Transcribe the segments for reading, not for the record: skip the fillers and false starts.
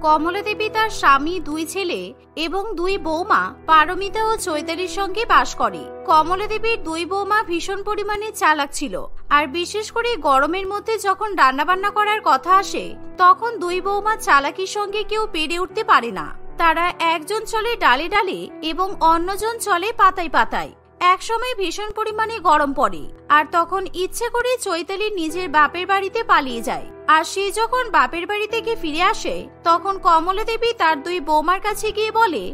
কমলা দেবী, তার স্বামী, 2 ছেলে এবং 2 বৌমা পারমিতা ও চৈতালির সঙ্গে বাস করে। কমলা দেবীর 2 বৌমা ভীষণ পরিমাণে চালাক ছিল, আর বিশেষ করে গরমের মধ্যে যখন রান্নাবান্না করার কথা আসে তখন 2 বৌমা চালাকির সঙ্গে কেউ পেরে উঠতে পারে না। তারা একজন চলে ডালে ডালে এবং অন্যজন চলে পাতায় পাতায়। একসময় ভীষণ পরিমাণে গরম পড়ে, আর তখন ইচ্ছে করে চৈতালি নিজের বাপের বাড়িতে পালিয়ে যায়। আর সে যখন বাপের বাড়ি থেকে ফিরে আসে তখন কমলা দেবী তার 2 বৌমার কাছে গিয়ে বলে,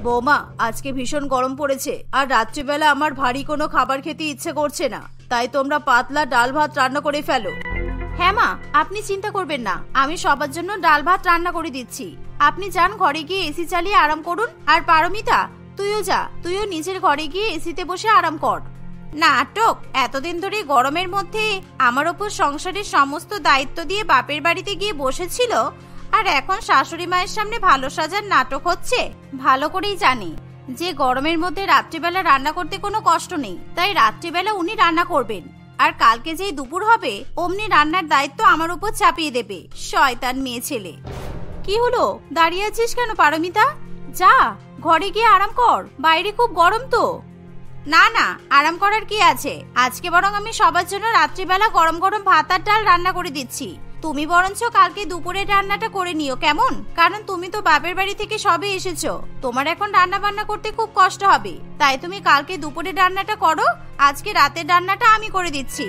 বৌমা, আজকে ভীষণ গরম পড়েছে, আর রাত্রিবেলা আমার ভারী কোনো খাবার খেতে ইচ্ছে করছে না, তাই তোমরা পাতলা ডাল ভাত রান্না করে ফেলো। হ্যাঁ মা, আপনি চিন্তা করবেন না, আমি সবার জন্য ডাল ভাত রান্না করে দিচ্ছি। আপনি যান ঘরে গিয়ে এসি চালিয়ে আরাম করুন। আর পারমিতা, তুইও যা, তুইও নিজের ঘরে গিয়ে এসিতে বসে আরাম কর। নাটক! এতদিন ধরে গরমের মধ্যে আমার ওপর সংসারের সমস্ত দায়িত্ব দিয়ে বাপের বাড়িতে গিয়ে বসেছিল, আর এখন শাশুড়ি মায়ের সামনে ভালো সাজার নাটক হচ্ছে। ভালো করেই জানি যে গরমের মধ্যে রাত্রিবেলা রান্না করতে কোনো কষ্ট নেই, তাই রাত্রিবেলা উনি রান্না করবেন, আর কালকে যেই দুপুর হবে অমনি রান্নার দায়িত্ব আমার উপর চাপিয়ে দেবে। শয়তান মেয়ে ছেলে। কি হলো, দাঁড়িয়ে আছিস কেন পারমিতা? যা, ঘরে গিয়ে আরাম কর, বাইরে খুব গরম তো। না না, আরাম করার কি আছে, আজকে বরং আমি সবার জন্য রাত্রিবেলা গরম গরম ভাত আর ডাল রান্না করে দিচ্ছি। তুমি বরঞ্চ কালকে দুপুরের রান্নাটা করে নিও, কেমন? কারণ তুমি তো বাপের বাড়ি থেকে সবে এসেছো, তোমার এখন রান্না বান্না করতে খুব কষ্ট হবে, তাই তুমি কালকে দুপুরের রান্নাটা করো, আজকে রাতের রান্নাটা আমি করে দিচ্ছি।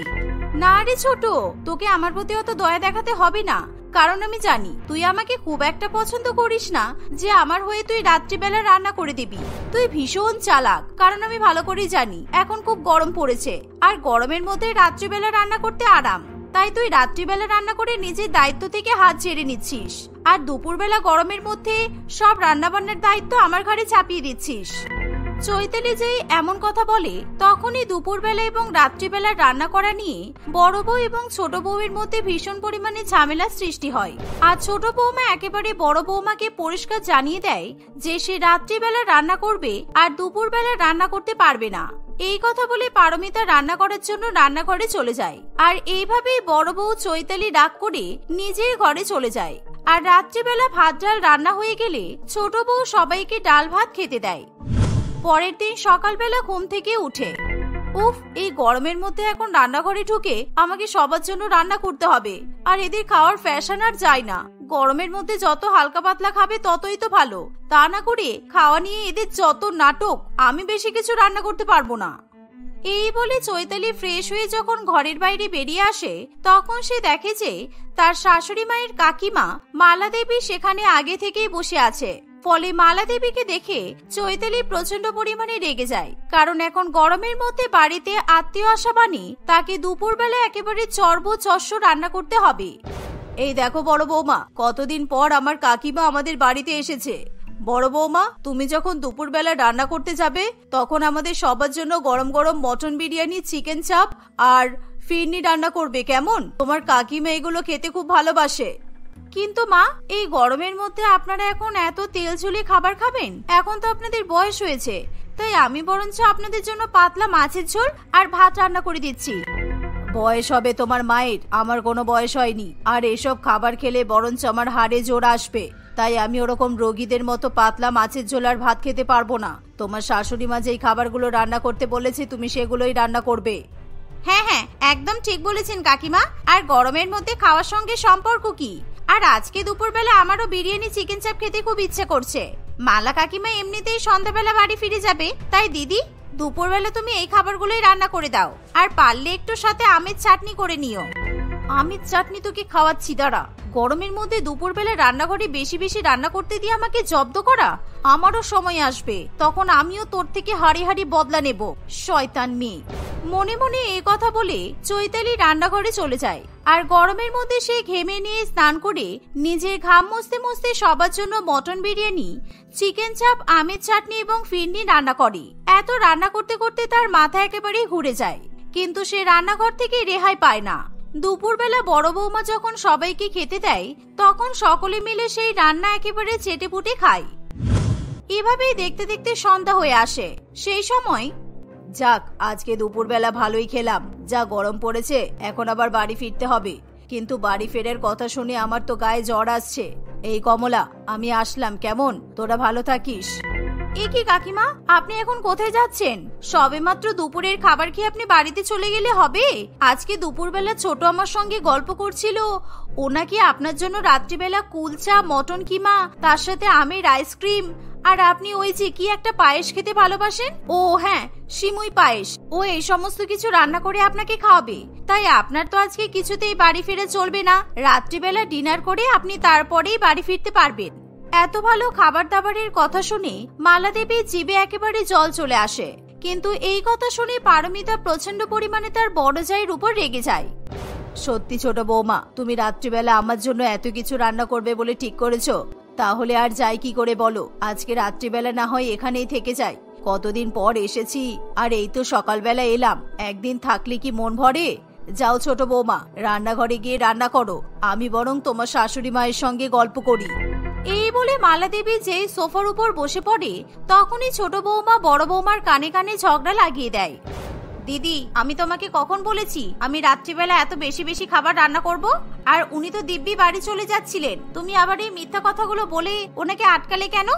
না রে ছোট, তোকে আমার প্রতি অত দয়া দেখাতে হবে না, কারণ আমি জানি তুই আমাকে খুব একটা পছন্দ করিস না যে আমার হয়ে তুই রাত্রিবেলা রান্না করে দিবি। তুই ভীষণ চালাক, কারণ আমি ভালো করেই জানি এখন খুব গরম পড়েছে, আর গরমের মধ্যে রাত্রিবেলা রান্না করতে আরাম, তাই তুই রাত্রিবেলা রান্না করে নিজের দায়িত্ব থেকে হাত ছেড়ে নিচ্ছিস, আর দুপুরবেলা গরমের মধ্যে সব রান্না বান্নার দায়িত্ব আমার ঘাড়ে চাপিয়ে দিচ্ছিস। চৈতালি যেই এমন কথা বলে তখনই দুপুরবেলা এবং রাত্রিবেলা রান্না করা নিয়ে বড় বউ এবং ছোট বউয়ের মধ্যে ভীষণ পরিমাণে ঝামেলার সৃষ্টি হয়। আর ছোট বৌমা একেবারে বড় বৌমাকে পরিষ্কার জানিয়ে দেয় যে সে রাত্রিবেলা রান্না করবে আর দুপুরবেলা রান্না করতে পারবে না। এই কথা বলে পারমিতা রান্না করার জন্য রান্নাঘরে চলে যায়, আর এইভাবেই বড় বউ চৈতালি রাগ করে নিজের ঘরে চলে যায়। আর রাত্রিবেলা ভাত ডাল রান্না হয়ে গেলে ছোট বউ সবাইকে ডাল ভাত খেতে দেয়। পরের দিন সকালবেলা ঘুম থেকে উঠে, উফ, এই গরমের মধ্যে এখন রান্নাঘরে ঢুকে আমাকে সবার জন্য রান্না করতে হবে, আর এদের খাওয়ার ফ্যাশন আর যায় না। গরমের মধ্যে যত হালকা পাতলা খাবে ততই তো ভালো, তা না করে খাওয়া নিয়ে এদের যত নাটক, আমি বেশি কিছু রান্না করতে পারবো না। এই বলে চৈতালি ফ্রেশ হয়ে যখন ঘরের বাইরে বেরিয়ে আসে তখন সে দেখে যে তার শাশুড়ি মায়ের কাকিমা মালা দেবী সেখানে আগে থেকেই বসে আছে। ফলে মালা দেবীকে দেখে চৈতালি প্রচন্ড পরিমাণে রেগে যায়, কারণ এখন গরমের মধ্যে বাড়িতে আত্মীয় আসা মানে তাকে দুপুরবেলা একেবারে চর্বচস্য রান্না করতে হবে। এই দেখো বড় বৌমা, কতদিন পর আমার কাকিমা আমাদের বাড়িতে এসেছে। বড় বৌমা, তুমি যখন দুপুরবেলা রান্না করতে যাবে তখন আমাদের সবার জন্য গরম গরম মটন বিরিয়ানি, চিকেন চাপ আর ফিরনি রান্না করবে, কেমন? তোমার কাকিমা এগুলো খেতে খুব ভালোবাসে। কিন্তু মা, এই গরমের মধ্যে আপনারা এখন এত তেল ঝুলিয়ে খাবার খাবেন? এখন তো আপনাদের বয়স হয়েছে, তাই আমি বরঞ্চ আপনাদের জন্য পাতলা মাছের ঝোল আর ভাত রান্না করে দিচ্ছি। বয়স হবে তোমার মায়ের, আমার কোনো বয়স হয়নি, আর এসব খাবার খেলে বরঞ্চ আমার হাড়ে জোর আসবে, তাই আমি ওরকম রোগীদের মতো পাতলা মাছের ঝোল আর ভাত খেতে পারবো না। তোমার শাশুড়ি মা যেই খাবারগুলো রান্না করতে বলেছে তুমি সেগুলোই রান্না করবে। হ্যাঁ হ্যাঁ, একদম ঠিক বলেছেন কাকিমা। আর গরমের মধ্যে খাওয়ার সঙ্গে সম্পর্ক কি? আর আজকে দুপুরবেলা আমারও বিরিয়ানি, চিকেন চাপ খেতে খুব ইচ্ছে করছে। মালা কাকিমা এমনিতেই সন্ধ্যাবেলা বাড়ি ফিরে যাবে, তাই দিদি দুপুরবেলা তুমি এই খাবারগুলোই রান্না করে দাও, আর পারলে একটু সাথে আমের চাটনি করে নিও। আমের চাটনি তোকে খাওয়াচ্ছি, দাঁড়া। গরমের মধ্যে দুপুরবেলা রান্নাঘরে বেশি বেশি রান্না করতে দিয়ে আমাকে জব্দ করা? আমারও সময় আসবে, তখন আমিও তোর থেকে হাড়ি হাড়ি বদলা নেব, শয়তান মেয়ে। মনে মনে এই কথা বলে চৈতালি রান্নাঘরে চলে যায়, আর গরমের মধ্যে সে ঘেমে নিয়ে স্নান করে নিজের ঘাম মুছতে মুছতে সবার জন্য মটন বিরিয়ানি, চিকেন চাপ, আমের চাটনি এবং ফিরনি রান্না করে। এত রান্না করতে করতে তার মাথা একেবারে ঘুরে যায়, কিন্তু সে রান্নাঘর থেকে রেহাই পায় না। দুপুরবেলা বড় বৌমা যখন সবাইকে খেতে দেয় তখন সকলে মিলে সেই রান্না একেবারে চেটেপুটে খায়। এভাবেই দেখতে দেখতে সন্ধ্যা হয়ে আসে। সেই সময়, যাক, আজকে দুপুরবেলা ভালোই খেলাম, যা গরম পড়েছে, এখন আবার বাড়ি ফিরতে হবে। কিন্তু বাড়ি ফেরার কথা শুনে আমার তো গায়ে জ্বর আসছে, এই কমলা, আমি আসলাম, কেমন? তোরা ভালো থাকিস। এ কি কাকিমা, আপনি এখন কোথায় যাচ্ছেন? সবেমাত্র দুপুরের খাবার খেয়ে আপনি বাড়িতে চলে গেলে হবে? আজকে দুপুরবেলা ছোট আমার সঙ্গে গল্প করছিল, ও নাকি আপনার জন্য রাত্রিবেলা কুলচা, মটন কিমা, তার সাথে আমের আইসক্রিম, আর আপনি ওই যে কি একটা পায়েস খেতে ভালোবাসেন, ও হ্যাঁ সিমুই পায়েস, ও এই সমস্ত কিছু রান্না করে আপনাকে খাওয়াবে। তাই আপনার তো আজকে কিছুতেই বাড়ি ফিরে চলবে না। রাত্রিবেলা ডিনার করে আপনি তারপরেই বাড়ি ফিরতে পারবেন। এত ভালো খাবার দাবারের কথা শুনে মালা দেবীর জিভে একেবারে জল চলে আসে। কিন্তু এই কথা শুনে পারমিতা প্রচন্ড পরিমাণে তার বড় জায়ের উপর রেগে যায়। সত্যি ছোট বৌমা, তুমি রাত্রিবেলা আমার জন্য এত কিছু রান্না করবে বলে ঠিক করেছো? তাহলে আর যাই কি করে বলো? আজকে রাত্রিবেলা না হয় এখানেই থেকে যাই। কতদিন পর এসেছি, আর এই তো সকালবেলা এলাম, একদিন থাকলে কি মন ভরে? যাও ছোট বৌমা, রান্নাঘরে গিয়ে রান্না করো, আমি বরং তোমার শাশুড়ি মায়ের সঙ্গে গল্প করি। এই বলে মালা দেবী যেই সোফার উপর বসে পড়ে, তখনই ছোট বৌমা বড় বৌমার কানে কানে ঝগড়া লাগিয়ে দেয়। দিদি, আমি তোমাকে কখন বলেছি আমি রাত্রিবেলা এত বেশি বেশি খাবার রান্না করব? আর উনি তো দিব্যি বাড়ি চলে যাচ্ছিলেন, তুমি আবার এই মিথ্যা কথাগুলো বলে ওনাকে আটকালে কেন?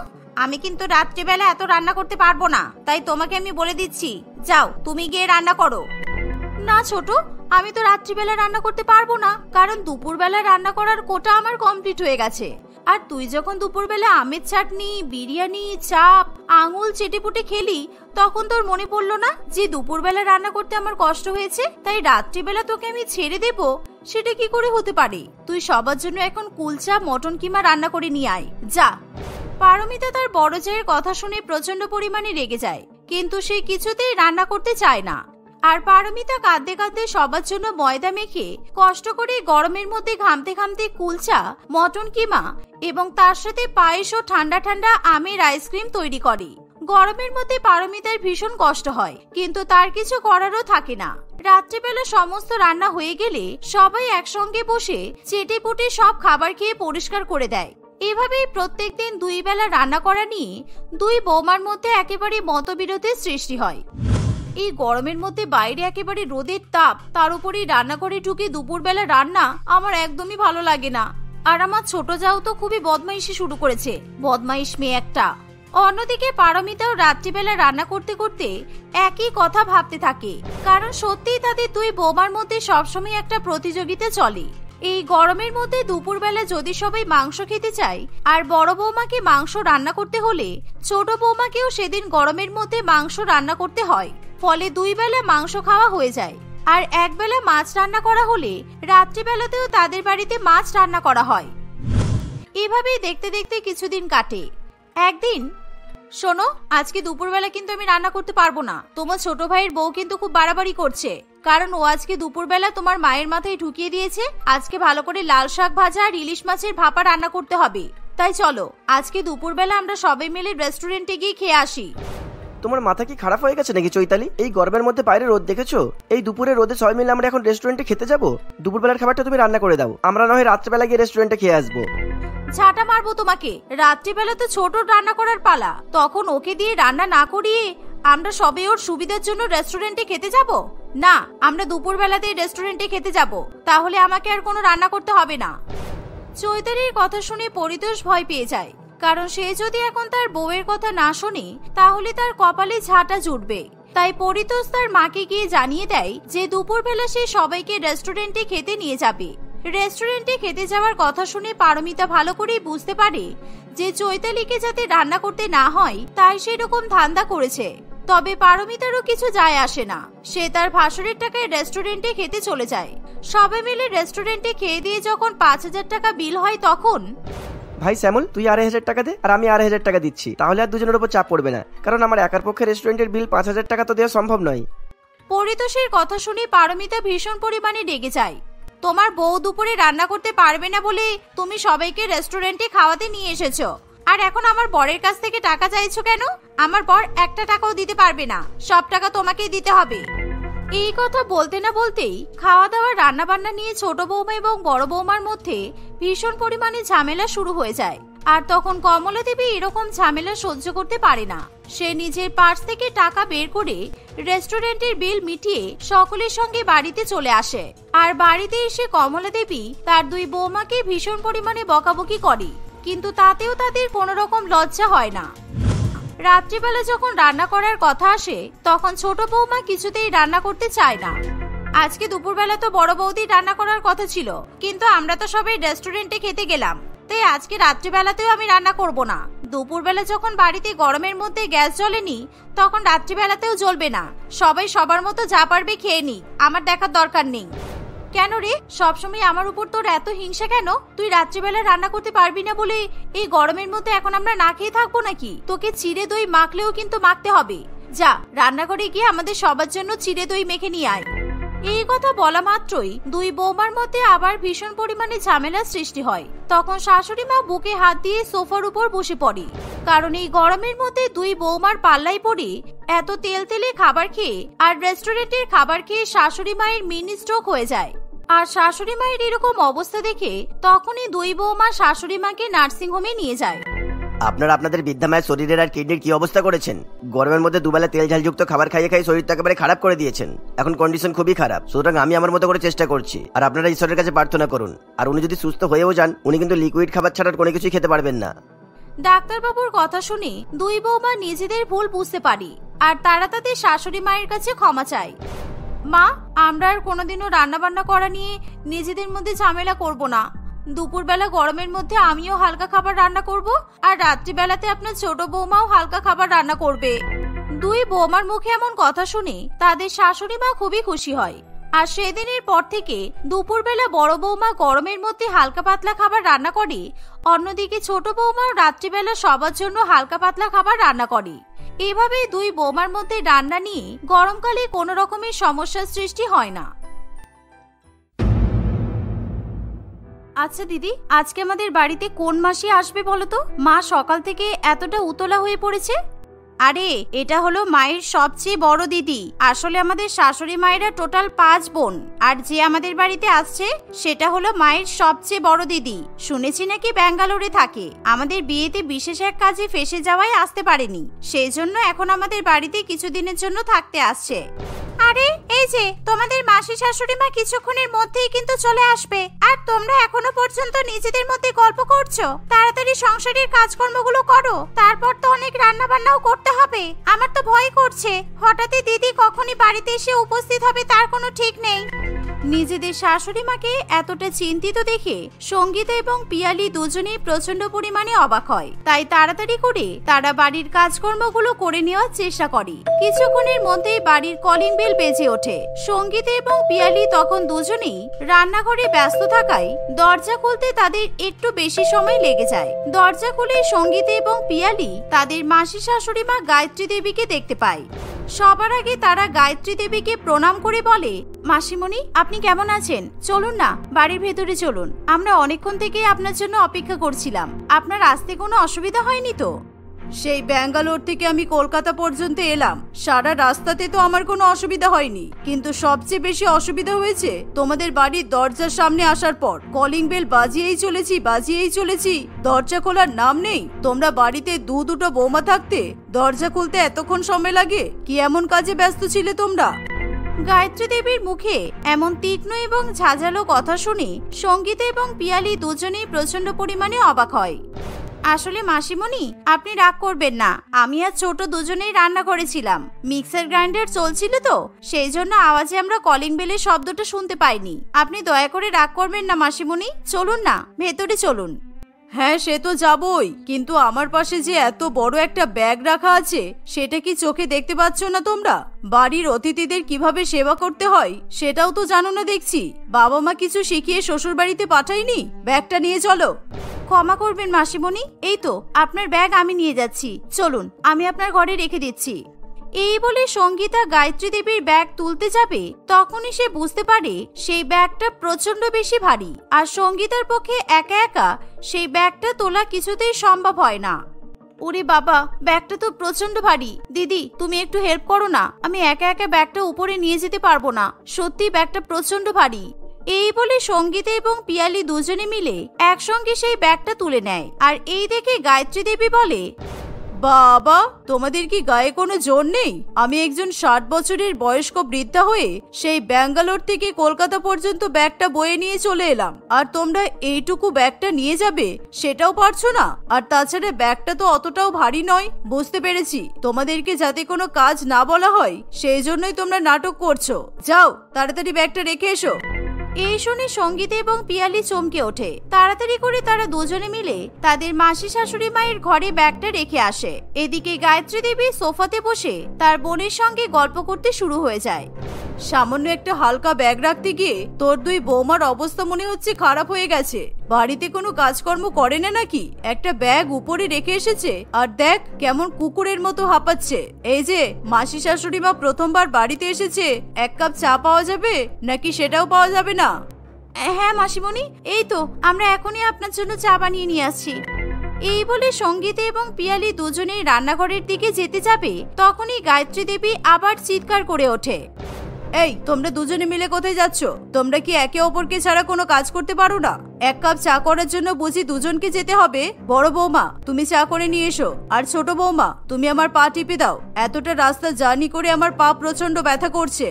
আমি কিন্তু রাত্রিবেলা এত রান্না করতে পারবো না, তাই তোমাকে আমি বলে দিচ্ছি, যাও তুমি গিয়ে রান্না করো। না ছোট, আমি তো রাত্রিবেলা রান্না করতে পারবো না, কারণ দুপুরবেলা রান্না করার কোটা আমার কমপ্লিট হয়ে গেছে। আর তুই যখন দুপুরবেলা আমের চাটনি, বিরিয়ানি, চাপ, আঙুল চেটেপুটে খেলি, তখন তোর মনে পড়লো না যে দুপুরবেলা রান্না করতে আমার কষ্ট হয়েছে, তাই রাত্রিবেলা তোকে আমি ছেড়ে দেব? সেটা কি করে হতে পারে? তুই সবার জন্য এখন কুলচা, মটন কিমা রান্না করে নিয়ে আয়, যা। পারমিতা তার বড় জায়ের কথা শুনে প্রচন্ড পরিমাণে রেগে যায়, কিন্তু সে কিছুতেই রান্না করতে চায় না। আর পারমিতা কাঁদতে কাঁদতে সবার জন্য ময়দা মেখে কষ্ট করে গরমের মধ্যে ঘামতে ঘামতে কুলচা, মটন কিমা এবং তার সাথে পায়েস ও ঠান্ডা ঠান্ডা আমের আইসক্রিম তৈরি করে। গরমের মধ্যে পারমিতার ভীষণ কষ্ট হয়, কিন্তু তার কিছু করারও থাকে না। রাত্রিবেলা সমস্ত রান্না হয়ে গেলে সবাই একসঙ্গে বসে চেটেপুটে সব খাবার খেয়ে পরিষ্কার করে দেয়। এভাবেই প্রত্যেকদিন দুই বেলা রান্না করা নিয়ে দুই বৌমার মধ্যে একেবারে মতবিরোধের সৃষ্টি হয়। এই গরমের মধ্যে বাইরে একেবারে রোদের তাপ, তার উপরেই রান্নাঘরে ঢুকে দুপুরবেলা রান্না আমার একদমই ভালো লাগে না। আর আমার ছোট যাও তো খুবই বদমাইশি শুরু করেছে, বদমাইশ মেয়ে একটা। অন্যদিকে পারমিতাও রাত্রিবেলা রান্না করতে করতে একই কথা ভাবতে থাকে, কারণ সত্যিই তাদের দুই বৌমার মধ্যে সবসময় একটা প্রতিযোগিতা চলে। এই গরমের মধ্যে দুপুরবেলা যদি সবাই মাংস খেতে চায়, আর বড় বৌমাকে মাংস রান্না করতে হলে ছোট বৌমাকেও সেদিন গরমের মধ্যে মাংস রান্না করতে হয়। ফলে দুই বেলা মাংস খাওয়া হয়ে যায়। আর এক বেলা মাছ রান্না করা হলে রাত্রিবেলাতেও তাদের বাড়িতে মাছ রান্না করা হয়। এভাবেই দেখতে দেখতে কিছুদিন কাটে। একদিন, শোনো, আজকে দুপুরবেলা কিন্তু আমি রান্না করতে পারবো না। তোমার ছোট ভাইয়ের বউ কিন্তু খুব বাড়াবাড়ি করছে, কারণ ও আজকে দুপুরবেলা তোমার মায়ের মাথায় ঢুকিয়ে দিয়েছে আজকে ভালো করে লাল শাক ভাজা আর ইলিশ মাছের ভাপা রান্না করতে হবে। তাই চলো আজকে দুপুরবেলা আমরা সবাই মিলে রেস্টুরেন্টে গিয়ে খেয়ে আসি। তোমার মাথা কি খারাপ হয়ে গেছে নাকি চৈতালি? এই গরমের মধ্যে বাইরে রোদ দেখেছো? এই দুপুরে রোদে সবাই মিলে আমরা এখন রেস্টুরেন্টে খেতে যাবো? দুপুরবেলার খাবারটা তুমি রান্না করে দাও, আমরা না হয় রাত্রেবেলা গিয়ে রেস্টুরেন্টে খেয়ে আসবো। ঝাঁটা মারবো তোমাকে। রাত্রিবেলা তো ছোট রান্না করার পালা, তখন ওকে দিয়ে রান্না না করিয়ে আমরা সবে ওর সুবিধার জন্য রেস্টুরেন্টে খেতে যাব? না, আমরা দুপুরবেলাতেই রেস্টুরেন্টে খেতে যাব, তাহলে আমাকে আর কোনো রান্না করতে হবে না। চৈতালির কথা শুনে পরিতোষ ভয় পেয়ে যায়, কারণ সে যদি এখন তার বউয়ের কথা না শোনে তাহলে তার কপালে ঝাঁটা জুটবে। তাই পরিতোষ তার মাকে গিয়ে জানিয়ে দেয় যে দুপুরবেলা সে সবাইকে রেস্টুরেন্টে খেতে নিয়ে যাবে। রেস্টুরেন্টে খেতে যাওয়ার কথা শুনে পারমিতা ভালো করেই বুঝতে পারে যে চৈতালিকে যাতে রান্না করতে না হয় তাই সেরকম ধান্দা করেছে। তবে পারমিতারও কিছু যায় আসে না, সে তার ভাসুরের টাকায় রেস্টুরেন্টে খেতে চলে যায়। সবাই মিলে রেস্টুরেন্টে খেয়ে দিয়ে যখন ৫,০০০ টাকা বিল হয় তখন, ভাই শ্যামল, তুই ২,৫০০ টাকা দে আর আমি ২,৫০০ টাকা দিচ্ছি, তাহলে আর দুজনের উপর চাপ পড়বে না, কারণ আমার একার পক্ষে রেস্টুরেন্টের বিল ৫,০০০ টাকা তো দেওয়া সম্ভব নয়। পরিতোষের কথা শুনে পারমিতা ভীষণ পরিমাণে রেগে যায়। তোমার বউ দুপুরে রান্না করতে পারবে না বলে তুমি সবাইকে রেস্টুরেন্টে খাওয়াতে নিয়ে এসেছো, আর এখন আমার বরের কাছ থেকে টাকা চাইছো কেন? আমার বর একটা টাকাও দিতে পারবে না, সব টাকা তোমাকেই দিতে হবে। এই কথা বলতে না বলতেই খাওয়া দাওয়া রান্না বান্না নিয়ে ছোট বৌমা এবং বড় বৌমার মধ্যে ভীষণ পরিমাণে ঝামেলা শুরু হয়ে যায়। আর তখন কমলা দেবী এরকম ঝামেলা সহ্য করতে পারে না। সে নিজের পার্স থেকে টাকা বের করে রেস্টুরেন্টের বিল মিটিয়ে সকলের সঙ্গে বাড়িতে চলে আসে। আর বাড়িতে এসে কমলা দেবী তার দুই বৌমাকে ভীষণ পরিমাণে বকাবকি করে। কিন্তু তাতেও তাদের কোনো রকম লজ্জা হয় না। রাত্রিবেলা যখন রান্না করার কথা আসে তখন ছোট বৌমা কিছুতেই রান্না করতে চায় না। আজকে দুপুরবেলা তো বড় বৌদির রান্না করার কথা ছিল, কিন্তু আমরা তো সবাই রেস্টুরেন্টে খেতে গেলাম, তাই আজকে রাত্রিবেলাতেও আমি রান্না করব না। দুপুরবেলা যখন বাড়িতে গরমের মধ্যে গ্যাস জ্বলেনি তখন রাত্রিবেলাতেও জ্বলবে না। সবাই সবার মতো যা পারবে খেয়ে নিক, আমার দেখার দরকার নেই। কেন রে, সবসময় আমার উপর তোর এত হিংসা কেন? তুই রাত্রিবেলা রান্না করতে পারবি না বলে এই গরমের মধ্যে এখন আমরা না খেয়ে থাকবো নাকি? তোকে চিড়ে দই মাখলেও কিন্তু মাখতে হবে। যা, রান্নাঘরে গিয়ে আমাদের সবার জন্য চিড়ে দই মেখে নিয়ে আয়। এই কথা বলা মাত্রই দুই বৌমার মধ্যে আবার ভীষণ পরিমাণে ঝামেলার সৃষ্টি হয়। তখন শাশুড়ি মা বুকে হাত দিয়ে সোফার উপর বসে পড়ে, কারণ এই গরমের মধ্যে দুই বৌমার পাল্লাই পড়ে এত তেল তেলে খাবার খেয়ে আর রেস্টুরেন্টের খাবার খেয়ে শাশুড়ি মায়ের মিনি স্ট্রোক হয়ে যায়। আর শাশুড়ি মায়ের এরকম অবস্থা দেখে তখনই দুই বৌমা শাশুড়ি মাকে নার্সিং হোমে নিয়ে যায়। আপনারা আপনাদের বৃদ্ধা মায়ের শরীরের আর কিডনির কি অবস্থা করেছেন? গরমের মধ্যে দুবেলা তেল ঝালযুক্ত খাবার খাইয়ে খাইয়ে শরীরটা একেবারে খারাপ করে দিয়েছেন। এখন কন্ডিশন খুবই খারাপ। সুতরাং আমি আমার মতো করে চেষ্টা করছি, আর আপনারা ঈশ্বরের কাছে প্রার্থনা করুন। আর উনি যদি সুস্থ হয়েও যান, উনি কিন্তু লিকুইড খাবার ছাড়া কোনো কিছুই খেতে পারবেন না। ডাক্তারবাবুর কথা শুনে দুই বৌমা নিজেদের ভুল বুঝতে পারি আর তারা তাদের শাশুড়ি মায়ের কাছে ক্ষমা চায়। মা, আমরা আর কোনোদিনও রান্না বান্না করা নিয়ে নিজেদের মধ্যে ঝামেলা করব না। দুপুরবেলা গরমের মধ্যে আমিও হালকা খাবার রান্না করব, আর রাত্রিবেলাতে আপনার ছোট বৌমাও হালকা খাবার রান্না করবে। দুই বৌমার মুখে এমন কথা শুনে তাদের শাশুড়ি মা খুবই খুশি হয়। আর সেদিনের পর থেকে দুপুরবেলা বড় বৌমা গরমের মধ্যে হালকা পাতলা খাবার রান্না করে, অন্যদিকে ছোট বৌমাও রাত্রিবেলা সবার জন্য হালকা পাতলা খাবার রান্না করে। এভাবে দুই বৌমার মধ্যে রান্না নিয়ে গরমকালে কোনো রকমের সমস্যার সৃষ্টি হয় না। আচ্ছা দিদি, আজকে আমাদের বাড়িতে কোন মাসি আসবে বলো তো? মা সকাল থেকে এতটা উতলা হয়ে পড়েছে। আরে, এটা হলো মায়ের সবচেয়ে বড় দিদি। আসলে আমাদের শাশুড়ি মায়েরা টোটাল 5 বোন, আর যে আমাদের বাড়িতে আসছে সেটা হলো মায়ের সবচেয়ে বড় দিদি। শুনেছি নাকি ব্যাঙ্গালোরে থাকে। আমাদের বিয়েতে বিশেষ এক কাজে ফেসে যাওয়ায় আসতে পারেনি, সেই জন্য এখন আমাদের বাড়িতে কিছুদিনের জন্য থাকতে আসছে। আরে এই যে তোমাদের মাসি শাশুড়ি মা কিছুক্ষণের মধ্যেই কিন্তু চলে আসবে, আর তোমরা এখনো পর্যন্ত নিজেদের মধ্যে গল্প করছো। তাড়াতাড়ি সংসারের কাজকর্মগুলো করো, তারপর তো অনেক রান্না বান্নাও করতে হবে। আমার তো ভয় করছে, হঠাৎই দিদি কখনই বাড়িতে এসে উপস্থিত হবে তার কোনো ঠিক নেই। নিজেদের শাশুড়ি মাকে এতটা চিন্তিত দেখে সঙ্গীতা এবং পিয়ালি দুজনেই প্রচন্ড পরিমাণে অবাক হয়। তাই তাড়াতাড়ি করে তারা বাড়ির কাজকর্মগুলো করে নেওয়ার চেষ্টা করে। কিছুক্ষণের মধ্যেই বাড়ির কলিং বেল বেজে ওঠে। সঙ্গীতা এবং পিয়ালি তখন দুজনেই রান্নাঘরে ব্যস্ত থাকায় দরজা খুলতে তাদের একটু বেশি সময় লেগে যায়। দরজা খুলে সঙ্গীতা এবং পিয়ালি তাদের মাসি শাশুড়ি মা গায়ত্রী দেবীকে দেখতে পায়। সবার আগে তারা গায়ত্রী দেবীকে প্রণাম করে বলে, মাসিমণি আপনি কেমন আছেন? চলুন না, বাড়ির ভেতরে চলুন। আমরা অনেকক্ষণ থেকে আপনার জন্য অপেক্ষা করছিলাম। আপনার আসতে কোনো অসুবিধা হয়নি তো? সেই ব্যাঙ্গালোর থেকে আমি কলকাতা পর্যন্ত এলাম, সারা রাস্তাতে তো আমার কোনো অসুবিধা হয়নি, কিন্তু সবচেয়ে বেশি অসুবিধা হয়েছে তোমাদের বাড়ির দরজার সামনে আসার পর। কলিং বেল বাজিয়েই চলেছি, দরজা খোলার নাম নেই। তোমরা বাড়িতে দুটো বৌমা থাকতে দরজা খুলতে এতক্ষণ সময় লাগে? কি এমন কাজে ব্যস্ত ছিলে তোমরা? গায়ত্রী দেবীর মুখে এমন তীক্ষ্ণ এবং ঝাঁঝালো কথা শুনে সঙ্গীতা এবং পিয়ালি দুজনেই প্রচন্ড পরিমাণে অবাক হয়। আসলে মাসিমণি, আপনি রাগ করবেন না, আমি আর ছোট দুজনেই রান্না করেছিলাম। মিক্সার গ্রাইন্ডার চলছিল তো, সেই জন্য আওয়াজে আমরা কলিং বেলের শব্দটা শুনতে পাইনি। আপনি দয়া করে রাগ করবেন না মাসিমণি, চলুন না, ভেতরে চলুন। হ্যাঁ, সে তো যাবই, কিন্তু আমার পাশে যে এত বড় একটা ব্যাগ রাখা আছে সেটা কি চোখে দেখতে পাচ্ছ না তোমরা? বাড়ির অতিথিদের কিভাবে সেবা করতে হয় সেটাও তো জানো না দেখছি। বাবা মা কিছু শিখিয়ে শ্বশুর বাড়িতে পাঠায়নি? ব্যাগটা নিয়ে চলো। ক্ষমা করবেন মাসিমণি, এই তো আপনার ব্যাগ আমি নিয়ে যাচ্ছি, চলুন আমি আপনার ঘরে রেখে দিচ্ছি। এই বলে সঙ্গীতা গায়ত্রী দেবীর ব্যাগ তুলতে যাবে, তখনই সে বুঝতে পারে সেই ব্যাগটা প্রচন্ড বেশি ভারী, আর সঙ্গীতার পক্ষে একা একা সেই ব্যাগটা তোলা কিছুতেই সম্ভব হয় না। ওরে বাবা, ব্যাগটা তো প্রচন্ড ভারী। দিদি তুমি একটু হেল্প করো না, আমি একা একা ব্যাগটা উপরে নিয়ে যেতে পারবো না, সত্যি ব্যাগটা প্রচন্ড ভারী। এই বলে সঙ্গীতা এবং পিয়ালি দুজনে মিলে একসঙ্গে সেই ব্যাগটা তুলে নেয়। আর এই দেখে গায়ত্রী দেবী বলে, বাবা, তোমাদের কি গায়ে কোনো জোর নেই? আমি একজন 60 বছরের বয়স্ক বৃদ্ধা হয়ে সেই ব্যাঙ্গালোর থেকে কলকাতা পর্যন্ত ব্যাগটা বয়ে নিয়ে চলে এলাম, আর তোমরা এইটুকু ব্যাগটা নিয়ে যাবে সেটাও পারছো না। আর তাছাড়া ব্যাগটা তো অতটাও ভারী নয়। বুঝতে পেরেছি, তোমাদেরকে যাতে কোনো কাজ না বলা হয় সেই জন্যই তোমরা নাটক করছো। যাও, তাড়াতাড়ি ব্যাগটা রেখে এসো। এই শুনে সঙ্গীতা এবং পিয়ালি চমকে ওঠে। তাড়াতাড়ি করে তারা দুজনে মিলে তাদের মাসি শাশুড়ি মায়ের ঘরে ব্যাগটা রেখে আসে। এদিকে গায়ত্রী দেবী সোফাতে বসে তার বোনের সঙ্গে গল্প করতে শুরু হয়ে যায়। সামান্য একটা হালকা ব্যাগ রাখতে গিয়ে তোর দুই বৌমার অবস্থা মনে হচ্ছে খারাপ হয়ে গেছে। বাড়িতে কোনো কাজকর্ম করে না নাকি? একটা ব্যাগ উপরে রেখে এসেছে আর দেখ কেমন কুকুরের মতো হাঁপাচ্ছে। এই যে মাসি শাশুড়ি মা প্রথমবার বাড়িতে এসেছে, 1 কাপ চা পাওয়া যাবে নাকি সেটাও পাওয়া যাবে না? হ্যাঁ মাসিমণি, এই তো আমরা এখনই আপনার জন্য চা বানিয়ে নিয়ে আসছি। এই বলে সঙ্গীতা এবং পিয়ালি দুজনেই রান্নাঘরের দিকে যেতে যাবে, তখনই গায়ত্রী দেবী আবার চিৎকার করে ওঠে। এই, তোমরা দুজনে মিলে কোথায় যাচ্ছ? তোমরা কি একে অপরকে ছাড়া কোনো কাজ করতে পারো না? 1 কাপ চা করার জন্য বুঝি দুজনকে যেতে হবে? বড় বৌমা, তুমি চা করে নিয়ে এসো, আর ছোট বৌমা তুমি আমার পা টিপে দাও। এতটা রাস্তা জার্নি করে আমার পা প্রচন্ড ব্যথা করছে।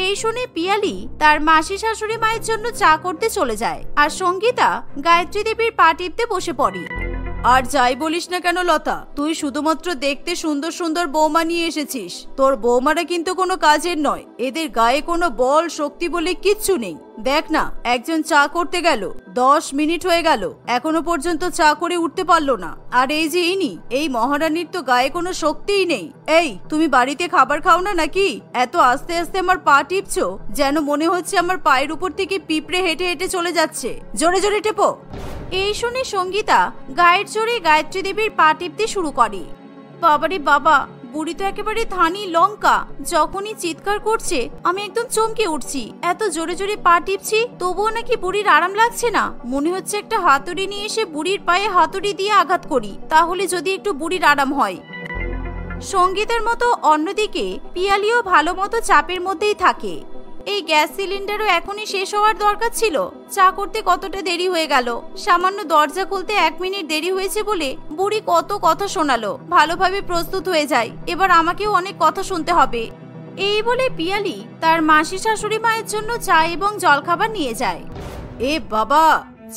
এই শুনে পিয়ালি তার মাসি শাশুড়ি মায়ের জন্য চা করতে চলে যায়, আর সঙ্গীতা গায়ত্রী দেবীর পা টিপতে বসে পড়ে। আর যাই বলিস না কেন লতা, তুই শুধুমাত্র দেখতে সুন্দর সুন্দর বৌমা নিয়ে এসেছিস। তোর বৌমারা কিন্তু কোনো কাজের নয়, এদের গায়ে কোনো বল শক্তি বলে কিচ্ছু নেই। দেখ না, একজন চা করতে গেল, 10 মিনিট হয়ে গেল, এখনো পর্যন্ত চা করে উঠতে পারলো না। আর এই যে ইনি, এই মহারানীর তো গায়ে কোনো শক্তিই নেই। এই, তুমি বাড়িতে খাবার খাও না নাকি? এত আস্তে আস্তে আমার পা টিপছো, যেন মনে হচ্ছে আমার পায়ের উপর থেকে পিঁপড়ে হেঁটে হেঁটে চলে যাচ্ছে। জোরে জোরে টেপো। এই শুনে সঙ্গীতা গায়ের জোরে গায়ত্রী দেবীর পা টিপতে শুরু করে। বাবারে বাবা, বুড়ি তো একেবারে ধানি লঙ্কা। যখনই চিৎকার করছে আমি একদম চমকে উঠছি। এত জোরে জোরে পা টিপছি, তবুও নাকি বুড়ির আরাম লাগছে না। মনে হচ্ছে একটা হাতুড়ি নিয়ে এসে বুড়ির পায়ে হাতুড়ি দিয়ে আঘাত করি, তাহলে যদি একটু বুড়ির আরাম হয়। সঙ্গীতের মতো অন্যদিকে পিয়ালিও ভালো মতো চাপের মধ্যেই থাকে। এই গ্যাস সিলিন্ডারও এখনই শেষ হওয়ার দরকার ছিল। চা করতে কতটা দেরি হয়ে গেল। সামান্য দরজা খুলতে 1 মিনিট দেরি হয়েছে বলে বুড়ি কত কথা শোনালো। ভালোভাবে প্রস্তুত হয়ে যায়, এবার আমাকেও অনেক কথা শুনতে হবে। এই বলে পিয়ালি তার মাসি শাশুড়ি মায়ের জন্য চা এবং জলখাবার নিয়ে যায়। এ বাবা,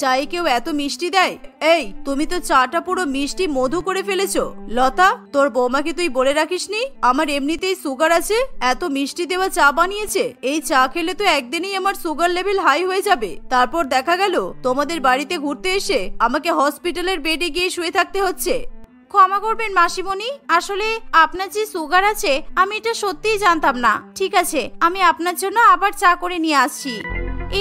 চায়ে কেউ এত মিষ্টি দেয়? এই, তুমি তো চাটা পুরো মিষ্টি মধু করে ফেলেছো। লতা, তোর বৌমাকে তুই বলে রাখিসনি আমার এমনিতেই সুগার আছে, এত মিষ্টি দেওয়া চা বানিয়েছে? এই চা খেলে তো একদিনেই আমার সুগার লেভেল হাই হয়ে যাবে। তারপর দেখা গেল তোমাদের বাড়িতে ঘুরতে এসে আমাকে হসপিটালের বেডে গিয়ে শুয়ে থাকতে হচ্ছে। ক্ষমা করবেন মাসিমণি, আসলে আপনার যে সুগার আছে আমি এটা সত্যিই জানতাম না। ঠিক আছে, আমি আপনার জন্য আবার চা করে নিয়ে আসছি।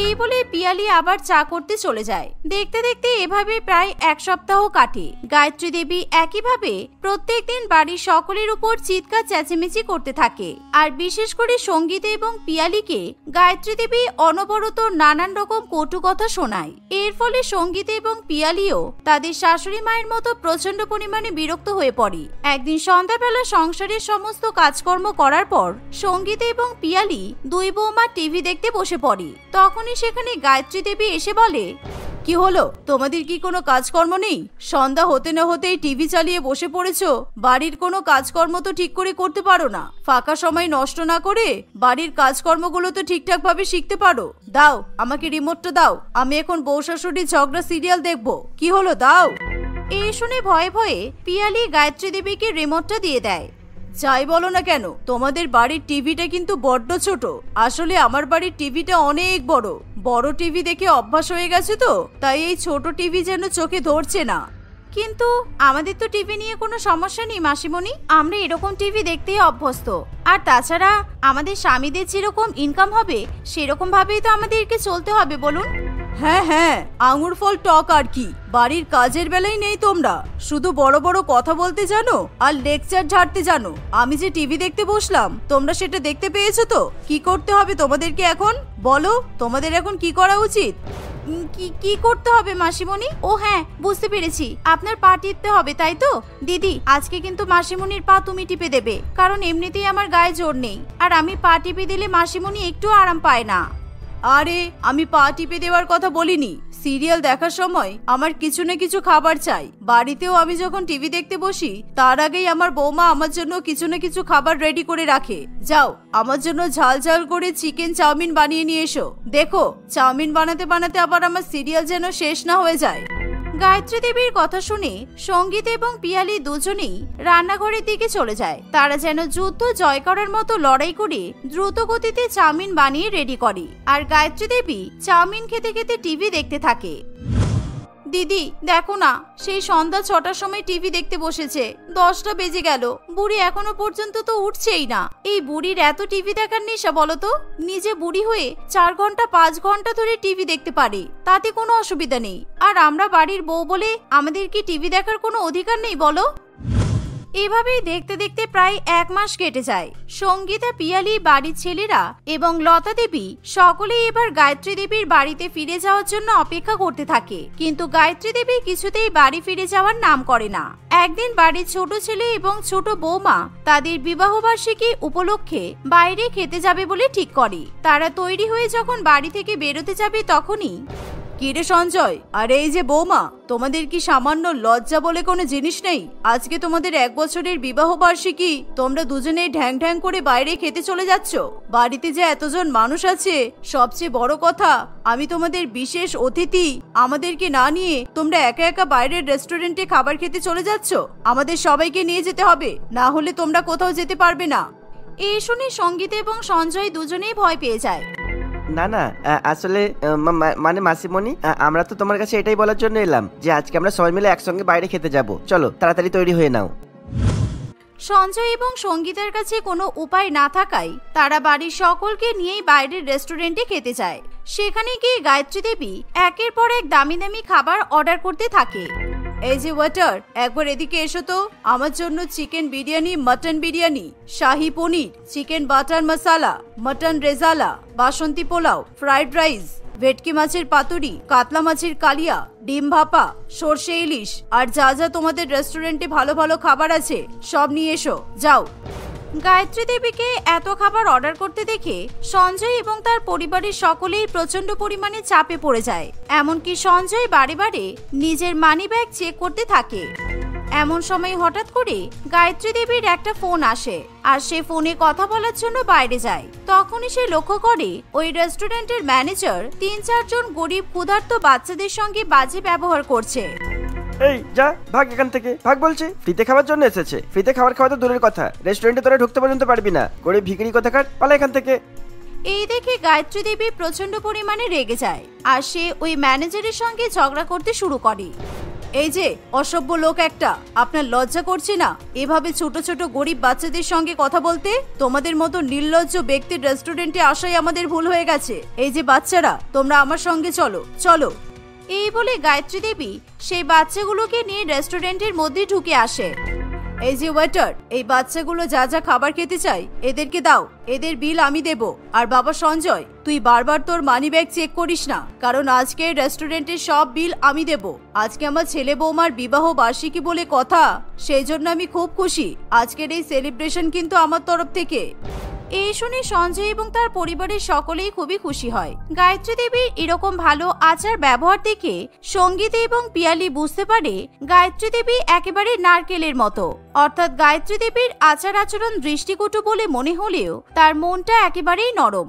এই বলে পিয়ালি আবার চা করতে চলে যায়। দেখতে দেখতে এভাবে প্রায় 1 সপ্তাহ কাটে। গায়ত্রী দেবী একইভাবে প্রত্যেকদিন বাড়ির সকলের উপর চিৎকার চেঁচামেচি করতে থাকে। আর বিশেষ করে সঙ্গীতা এবং পিয়ালিকে গায়ত্রী দেবী অনবরত নানান রকম কটু কথা শোনায়। এর ফলে সঙ্গীতা এবং পিয়ালিও তাদের শাশুড়ি মায়ের মতো প্রচন্ড পরিমাণে বিরক্ত হয়ে পড়ে। একদিন সন্ধ্যাবেলা সংসারের সমস্ত কাজকর্ম করার পর সঙ্গীতা এবং পিয়ালি দুই বৌমা টিভি দেখতে বসে পড়ে। তখনই সেখানে গায়ত্রী দেবী এসে বলে, কি হলো, তোমাদের কি কোনো কাজকর্ম নেই? সন্ধ্যা হতে না হতেই টিভি চালিয়ে বসে পড়েছো। বাড়ির কোনো কাজকর্ম তো ঠিক করে করতে পারো না। ফাঁকা সময় নষ্ট না করে বাড়ির কাজকর্মগুলো তো ঠিকঠাক ভাবে শিখতে পারো। দাও, আমাকে রিমোটটা দাও, আমি এখন বউ শাশুড়ির ঝগড়া সিরিয়াল দেখবো। কি হলো, দাও। এই শুনে ভয়ে ভয়ে পিয়ালি গায়ত্রী দেবীকে রিমোটটা দিয়ে দেয়। যাই বলো না কেন, তোমাদের বাড়ির টিভিটা কিন্তু বড্ড ছোট। আসলে আমার বাড়ির টিভিটা অনেক বড়। বড় টিভি দেখে অভ্যাস হয়ে গেছে তো, তাই এই ছোট টিভি যেন চোখে ধরছে না। কিন্তু আমাদের তো টিভি নিয়ে কোনো সমস্যা নেই মাসিমণি, আমরা এরকম টিভি দেখতেই অভ্যস্ত। আর তাছাড়া আমাদের স্বামীদের যেরকম ইনকাম হবে সেরকম ভাবেই তো আমাদেরকে চলতে হবে, বলুন। হ্যাঁ হ্যাঁ, আঙুর ফল টক আর কি। বাড়ির কাজের বেলায় নেই তোমরা, শুধু বড় বড় কথা বলতে জানো আর লেকচার ঝাড়তে জানো। আমি যে টিভি দেখতে বসলাম, তোমরা সেটা দেখতে পেয়েছো তো? কি করতে হবে তোমাদেরকে এখন? বলো, তোমাদের এখন কি করা উচিত? কি করতে হবে মাসিমণি? ও হ্যাঁ, বুঝতে পেরেছি, আপনার পা টিপতে হবে, তাই তো? দিদি, আজকে কিন্তু মাসিমণির পা তুমি টিপে দেবে, কারণ এমনিতেই আমার গায়ে জোর নেই। আর আমি পা টিপে দিলে মাসিমণি একটু আরাম পায় না। আরে আমি পা টিপে দেওয়ার কথা বলিনি। সিরিয়াল দেখার সময় আমার কিছু না কিছু খাবার চাই। বাড়িতেও আমি যখন টিভি দেখতে বসি তার আগেই আমার বৌমা আমার জন্য কিছু না কিছু খাবার রেডি করে রাখে। যাও আমার জন্য ঝাল ঝাল করে চিকেন চাউমিন বানিয়ে নিয়ে এসো। দেখো চাউমিন বানাতে বানাতে আবার আমার সিরিয়াল যেন শেষ না হয়ে যায়। গায়ত্রী দেবীর কথা শুনে সঙ্গীত এবং পিয়ালি দুজনেই রান্নাঘরের দিকে চলে যায়। তারা যেন যুদ্ধ জয় করার মতো লড়াই করে দ্রুত গতিতে চাউমিন বানিয়ে রেডি করে। আর গায়ত্রী দেবী চাউমিন খেতে খেতে টিভি দেখতে থাকে। দিদি দেখো না, সেই সন্ধ্যা 6টার সময় টিভি দেখতে বসেছে, 10টা বেজে গেল, বুড়ি এখনো পর্যন্ত তো উঠছেই না। এই বুড়ির এত টিভি দেখার নেশা বলো তো? নিজে বুড়ি হয়ে 4 ঘন্টা 5 ঘন্টা ধরে টিভি দেখতে পারে, তাতে কোনো অসুবিধা নেই। আর আমরা বাড়ির বউ বলে আমাদের কি টিভি দেখার কোনো অধিকার নেই বলো? এভাবেই দেখতে দেখতে প্রায় 1 মাস কেটে যায়। সঙ্গীতা, পিয়ালি, বাড়ির ছেলেরা এবং লতা দেবী সকলেই এবার গায়ত্রী দেবীর বাড়িতে ফিরে যাওয়ার জন্য অপেক্ষা করতে থাকে। কিন্তু গায়ত্রী দেবী কিছুতেই বাড়ি ফিরে যাওয়ার নাম করে না। একদিন বাড়ির ছোট ছেলে এবং ছোট বৌমা তাদের বিবাহবার্ষিকী উপলক্ষে বাইরে খেতে যাবে বলে ঠিক করে। তারা তৈরি হয়ে যখন বাড়ি থেকে বেরোতে যাবে তখনই, কিরে সঞ্জয়, আর এই যে বৌমা, তোমাদের কি সামান্য লজ্জা বলে কোনো জিনিস নেই? আজকে তোমাদের 1 বছরের বিবাহ বার্ষিকী, তোমরা দুজনেই ঢ্যাং ঢ্যাং করে বাইরে খেতে চলে যাচ্ছ। বাড়িতে যে এতজন মানুষ আছে, সবচেয়ে বড় কথা আমি তোমাদের বিশেষ অতিথি, আমাদেরকে না নিয়ে তোমরা একা একা বাইরের রেস্টুরেন্টে খাবার খেতে চলে যাচ্ছ। আমাদের সবাইকে নিয়ে যেতে হবে, না হলে তোমরা কোথাও যেতে পারবে না। এই শুনে সঙ্গীত এবং সঞ্জয় দুজনেই ভয় পেয়ে যায়। না না, আসলে মানে মাসিমণি, আমরা তো তোমার কাছে এটাই বলার জন্য এলাম যে আজকে আমরা সবাই মিলে একসঙ্গে বাইরে খেতে যাব। চলো তাড়াতাড়ি তৈরি হয়ে নাও। সঞ্জয় এবং সঙ্গীতের কাছে কোনো উপায় না থাকায় তারা বাড়ির সকলকে নিয়েই বাইরের রেস্টুরেন্টে খেতে যায়। সেখানে গিয়ে গায়ত্রী দেবী একের পর এক দামি দামি খাবার অর্ডার করতে থাকে। এই যে ওয়েটার, একবার এদিকে এসো তো। আমার জন্য চিকেন বিরিয়ানি, মটন বিরিয়ানি, শাহি পনির, চিকেন বাটার মশালা, মটন রেজালা, বাসন্তী পোলাও, ফ্রাইড রাইস, ভেটকি মাছের পাতুরি, কাতলা মাছের কালিয়া, ডিম ভাপা, সর্ষে ইলিশ, আর যা যা তোমাদের রেস্টুরেন্টে ভালো ভালো খাবার আছে সব নিয়ে এসো, যাও। গায়ত্রী দেবীকে এত খাবার অর্ডার করতে দেখে সঞ্জয় এবং তার পরিবারের সকলেই প্রচন্ড পরিমাণে চাপে পড়ে যায়। এমনকি সঞ্জয় বারে বারে নিজের মানি ব্যাগ চেক করতে থাকে। এমন সময় হঠাৎ করে গায়ত্রী দেবীর একটা ফোন আসে, আর সে ফোনে কথা বলার জন্য বাইরে যায়। তখনই সে লক্ষ্য করে ওই রেস্টুরেন্টের ম্যানেজার 3-4 জন গরিব ক্ষুধার্ত বাচ্চাদের সঙ্গে বাজে ব্যবহার করছে। এই যা, ভাগ এখান থেকে, ভাগ বলছি। ফ্রিতে খাওয়ার জন্য এসেছে, ফ্রিতে খাবার খাওয়া তো দূরের কথা, রেস্টুরেন্টে তোরা ঢুকতে পর্যন্ত পারবি না। গরিব ভিখারি কোথাকার, পালা এখান থেকে। এই দেখে গায়ত্রী দেবী প্রচন্ড পরিমাণে রেগে যায়, আর সে ওই ম্যানেজারের সঙ্গে ঝগড়া করতে শুরু করে। এই যে অসভ্য লোক একটা, আপনার লজ্জা করছে না এভাবে ছোট ছোট গরিব বাচ্চাদের সঙ্গে কথা বলতে? তোমাদের মতো নির্লজ্জ ব্যক্তির রেস্টুরেন্টে আসাই আমাদের ভুল হয়ে গেছে। এই যে বাচ্চারা, তোমরা আমার সঙ্গে চলো চলো। এই বলে গায়ত্রী দেবী সেই বাচ্চাগুলোকে নিয়ে রেস্টুরেন্টের মধ্যে ঢুকে আসে। এই যে ওয়েটার, এই বাচ্চাগুলো যা যা খাবার খেতে চাই এদেরকে দাও, এদের বিল আমি দেব। আর বাবা সঞ্জয়, তুই বারবার তোর মানি ব্যাগ চেক করিস না, কারণ আজকে রেস্টুরেন্টের সব বিল আমি দেব। আজকে আমার ছেলে বৌমার বিবাহ বার্ষিকী বলে কথা, সেই জন্য আমি খুব খুশি। আজকের এই সেলিব্রেশন কিন্তু আমার তরফ থেকে। এই শুনে সঞ্জয় এবং তার পরিবারের সকলেই খুবই খুশি হয়। গায়ত্রী দেবীর এরকম ভালো আচার ব্যবহার দেখে সঙ্গীত এবং পিয়ালি বুঝতে পারে গায়ত্রী দেবী একেবারে নারকেলের মতো। অর্থাৎ গায়ত্রী দেবীর আচার আচরণ দৃষ্টিকটু বলে মনে হলেও তার মনটা একেবারেই নরম।